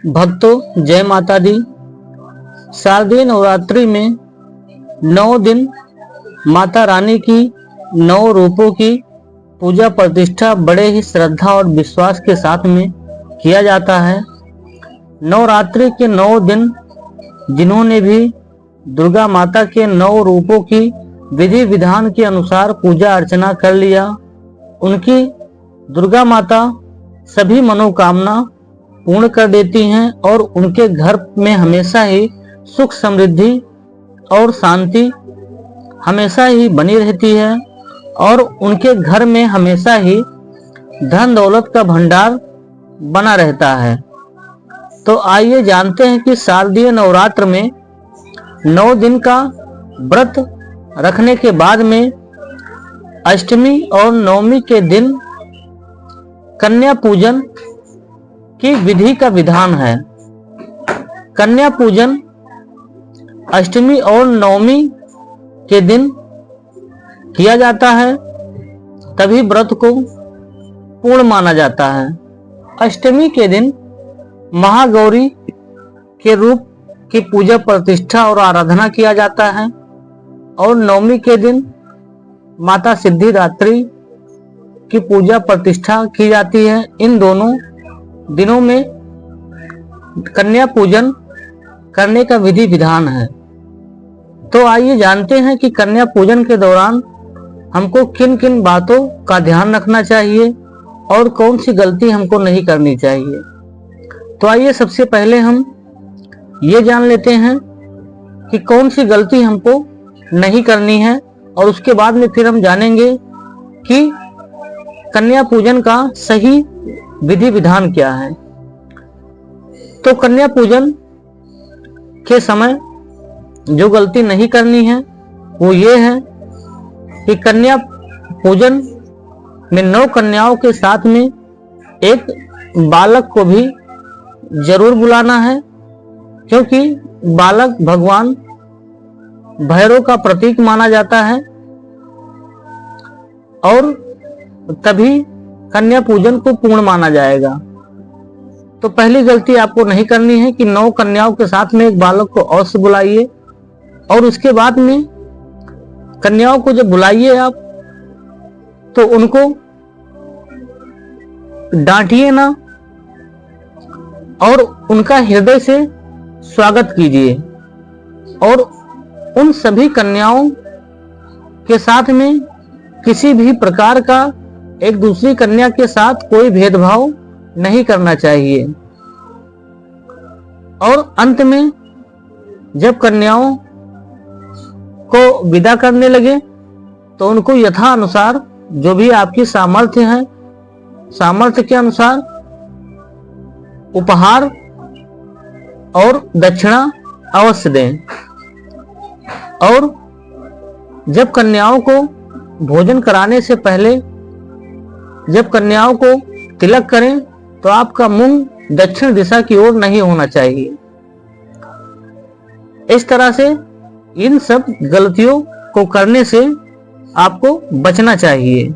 भक्तों जय माता दी। शारदीय नवरात्रि में 9 दिन माता रानी की 9 रूपों की पूजा प्रतिष्ठा बड़े ही श्रद्धा और विश्वास के साथ में किया जाता है। नवरात्रि के 9 दिन जिन्होंने भी दुर्गा माता के 9 रूपों की विधि विधान के अनुसार पूजा अर्चना कर लिया, उनकी दुर्गा माता सभी मनोकामना पूर्ण कर देती हैं और उनके घर में हमेशा ही सुख समृद्धि और शांति हमेशा ही बनी रहती है और उनके घर में हमेशा ही धन दौलत का भंडार बना रहता है। तो आइए जानते हैं कि शारदीय नवरात्र में 9 दिन का व्रत रखने के बाद में अष्टमी और नवमी के दिन कन्या पूजन की विधि का विधान है। कन्या पूजन अष्टमी और नवमी के दिन किया जाता है, तभी व्रत को पूर्ण माना जाता है। अष्टमी के दिन महागौरी के रूप की पूजा प्रतिष्ठा और आराधना किया जाता है और नवमी के दिन माता सिद्धिदात्री की पूजा प्रतिष्ठा की जाती है। इन दोनों दिनों में कन्या पूजन करने का विधि विधान है। तो आइए जानते हैं कि कन्या पूजन के दौरान हमको किन किन बातों का ध्यान रखना चाहिए और कौन सी गलती हमको नहीं करनी चाहिए। तो आइए सबसे पहले हम ये जान लेते हैं कि कौन सी गलती हमको नहीं करनी है और उसके बाद में फिर हम जानेंगे कि कन्या पूजन का सही विधि विधान क्या है। तो कन्या पूजन के समय जो गलती नहीं करनी है वो ये है कि कन्या पूजन में 9 कन्याओं के साथ में एक बालक को भी जरूर बुलाना है, क्योंकि बालक भगवान भैरव का प्रतीक माना जाता है और तभी कन्या पूजन को पूर्ण माना जाएगा। तो पहली गलती आपको नहीं करनी है कि 9 कन्याओं के साथ में एक बालक को अवश्य बुलाइए और उसके बाद में कन्याओं को जब बुलाइए आप तो उनको डांटिए ना और उनका हृदय से स्वागत कीजिए और उन सभी कन्याओं के साथ में किसी भी प्रकार का एक दूसरी कन्या के साथ कोई भेदभाव नहीं करना चाहिए। और अंत में जब कन्याओं को विदा करने लगे तो उनको यथा अनुसार जो भी आपकी सामर्थ्य है, सामर्थ्य के अनुसार उपहार और दक्षिणा अवश्य दें। और जब कन्याओं को भोजन कराने से पहले जब कन्याओं को तिलक करें तो आपका मुंह दक्षिण दिशा की ओर नहीं होना चाहिए। इस तरह से इन सब गलतियों को करने से आपको बचना चाहिए।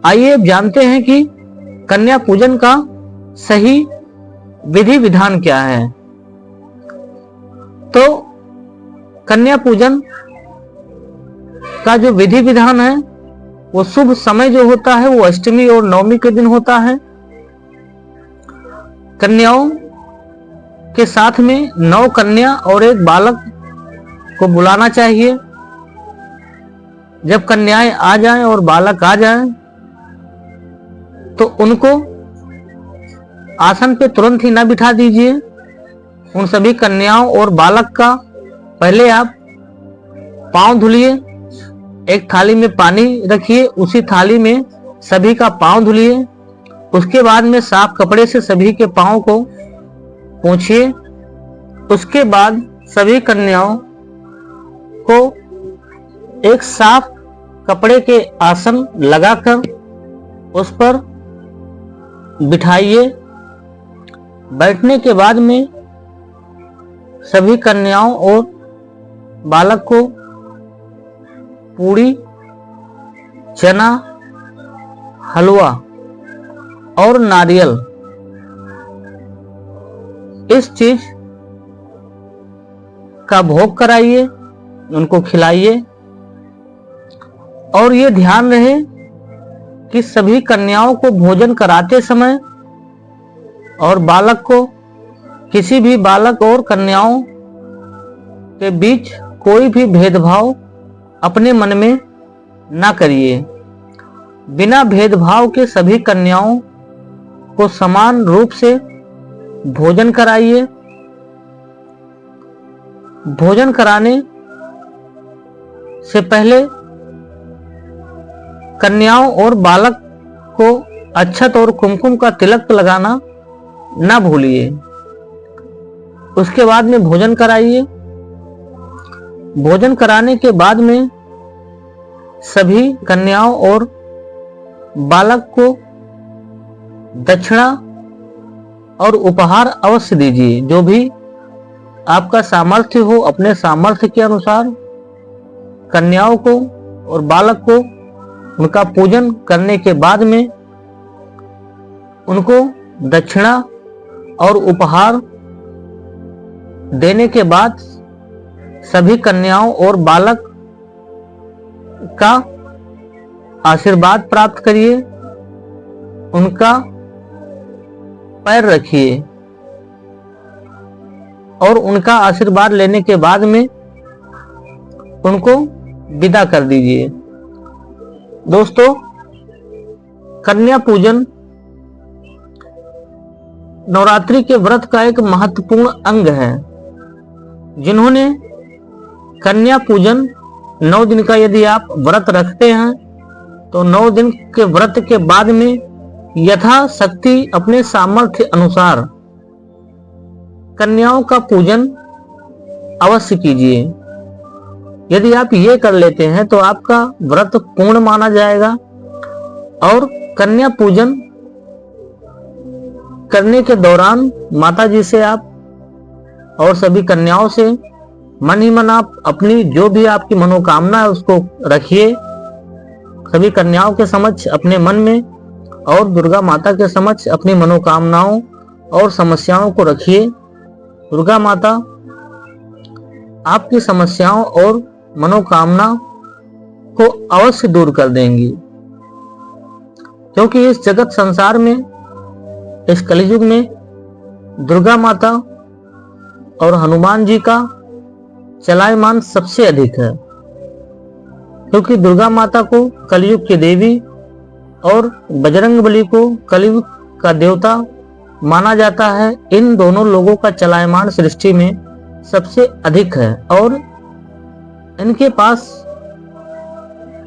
आइए अब जानते हैं कि कन्या पूजन का सही विधि विधान क्या है। तो कन्या पूजन का जो विधि विधान है वो शुभ समय जो होता है वो अष्टमी और नवमी के दिन होता है। कन्याओं के साथ में 9 कन्या और एक बालक को बुलाना चाहिए। जब कन्याएं आ जाएं और बालक आ जाएं तो उनको आसन पे तुरंत ही ना बिठा दीजिए। उन सभी कन्याओं और बालक का पहले आप पांव धुलिए, एक थाली में पानी रखिए, उसी थाली में सभी का पांव धुलिए। उसके बाद में साफ कपड़े से सभी के पांव को पोंछिए। उसके बाद सभी कन्याओं को एक साफ कपड़े के आसन लगाकर उस पर बिठाइए। बैठने के बाद में सभी कन्याओं और बालक को पूड़ी, चना, हलवा और नारियल इस चीज का भोग कराइए, उनको खिलाइए। और ये ध्यान रहे कि सभी कन्याओं को भोजन कराते समय और बालक को, किसी भी बालक और कन्याओं के बीच कोई भी भेदभाव अपने मन में ना करिए। बिना भेदभाव के सभी कन्याओं को समान रूप से भोजन कराइए। भोजन कराने से पहले कन्याओं और बालक को अक्षत और कुमकुम का तिलक लगाना ना भूलिए। उसके बाद में भोजन कराइए। भोजन कराने के बाद में सभी कन्याओं और बालक को दक्षिणा और उपहार अवश्य दीजिए। जो भी आपका सामर्थ्य हो, अपने सामर्थ्य के अनुसार कन्याओं को और बालक को उनका पूजन करने के बाद में उनको दक्षिणा और उपहार देने के बाद सभी कन्याओं और बालक का आशीर्वाद प्राप्त करिए। उनका पैर रखिए और उनका आशीर्वाद लेने के बाद में उनको विदा कर दीजिए। दोस्तों, कन्या पूजन नवरात्रि के व्रत का एक महत्वपूर्ण अंग है। जिन्होंने कन्या पूजन 9 दिन का यदि आप व्रत रखते हैं तो 9 दिन के व्रत के बाद में यथाशक्ति अपने सामर्थ्य अनुसार कन्याओं का पूजन अवश्य कीजिए। यदि आप ये कर लेते हैं तो आपका व्रत पूर्ण माना जाएगा। और कन्या पूजन करने के दौरान माता जी से आप और सभी कन्याओं से मन ही मन आप अपनी जो भी आपकी मनोकामना है उसको रखिए सभी कन्याओं के समक्ष अपने मन में, और दुर्गा माता के समक्ष अपनी मनोकामनाओं और समस्याओं को रखिए। दुर्गा माता आपकी समस्याओं और मनोकामना को अवश्य दूर कर देंगी, क्योंकि इस जगत संसार में, इस कलयुग में दुर्गा माता और हनुमान जी का चलायमान सबसे अधिक है। क्योंकि दुर्गा माता को कलयुग की देवी और बजरंगबली को कलयुग का देवता माना जाता है। इन दोनों लोगों का चलायमान सृष्टि में सबसे अधिक है और इनके पास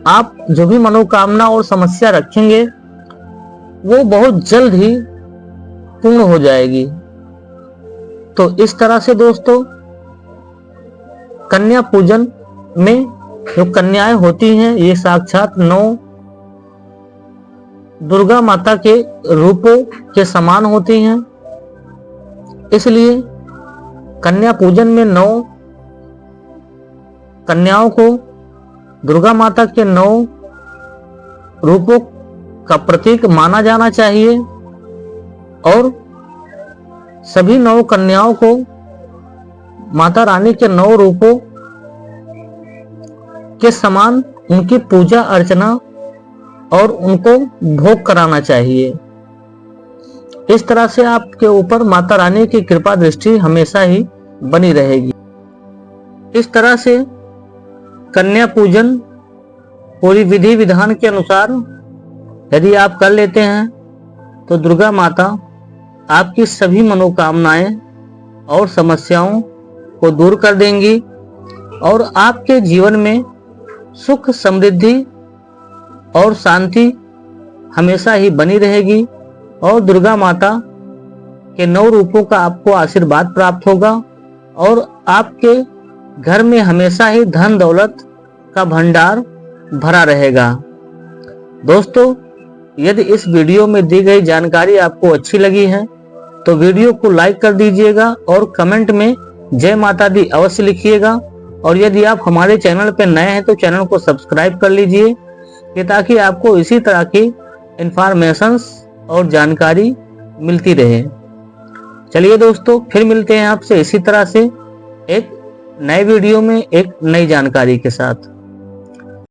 आप जो भी मनोकामना और समस्या रखेंगे वो बहुत जल्द ही पूर्ण हो जाएगी। तो इस तरह से दोस्तों, कन्या पूजन में जो कन्याएं होती हैं ये साक्षात 9 दुर्गा माता के रूपों के समान होती हैं। इसलिए कन्या पूजन में 9 कन्याओं को दुर्गा माता के 9 रूपों का प्रतीक माना जाना चाहिए और सभी 9 कन्याओं को माता रानी के 9 रूपों के समान उनकी पूजा अर्चना और उनको भोग कराना चाहिए। इस तरह से आपके ऊपर माता रानी की कृपा दृष्टि हमेशा ही बनी रहेगी। इस तरह से कन्या पूजन पूरी विधि विधान के अनुसार यदि आप कर लेते हैं तो दुर्गा माता आपकी सभी मनोकामनाएं और समस्याओं को दूर कर देंगी और आपके जीवन में सुख, समृद्धि और शांति हमेशा ही बनी रहेगी और दुर्गा माता के 9 रूपों का आपको आशीर्वाद प्राप्त होगा और आपके घर में हमेशा ही धन दौलत का भंडार भरा रहेगा। दोस्तों, यदि इस वीडियो में दी गई जानकारी आपको अच्छी लगी है तो वीडियो को लाइक कर दीजिएगा और कमेंट में जय माता दी अवश्य लिखिएगा। और यदि आप हमारे चैनल पर नए हैं तो चैनल को सब्सक्राइब कर लीजिए कि ताकि आपको इसी तरह की इंफॉर्मेशंस और जानकारी मिलती रहे। चलिए दोस्तों, फिर मिलते हैं आपसे इसी तरह से एक नए वीडियो में एक नई जानकारी के साथ।